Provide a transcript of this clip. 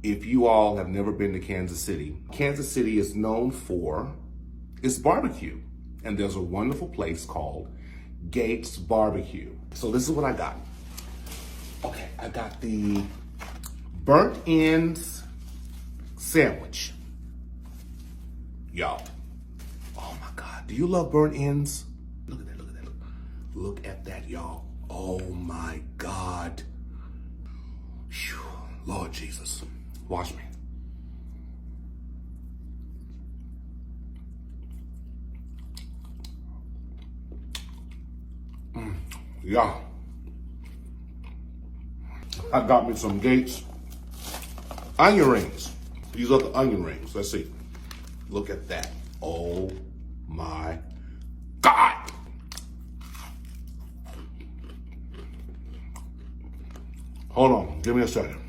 if you all have never been to Kansas City is known for its barbecue. And there's a wonderful place called Gates Barbecue. So this is what I got. Okay, I got the burnt ends sandwich. Y'all, oh my God, do you love burnt ends? Look at that, look at that. Look at that, y'all. Oh my God. Whew. Lord Jesus, watch me. Y'all, I got me some Gates onion rings. These are the onion rings. Let's see. Look at that. Oh my God. Hold on. Give me a second.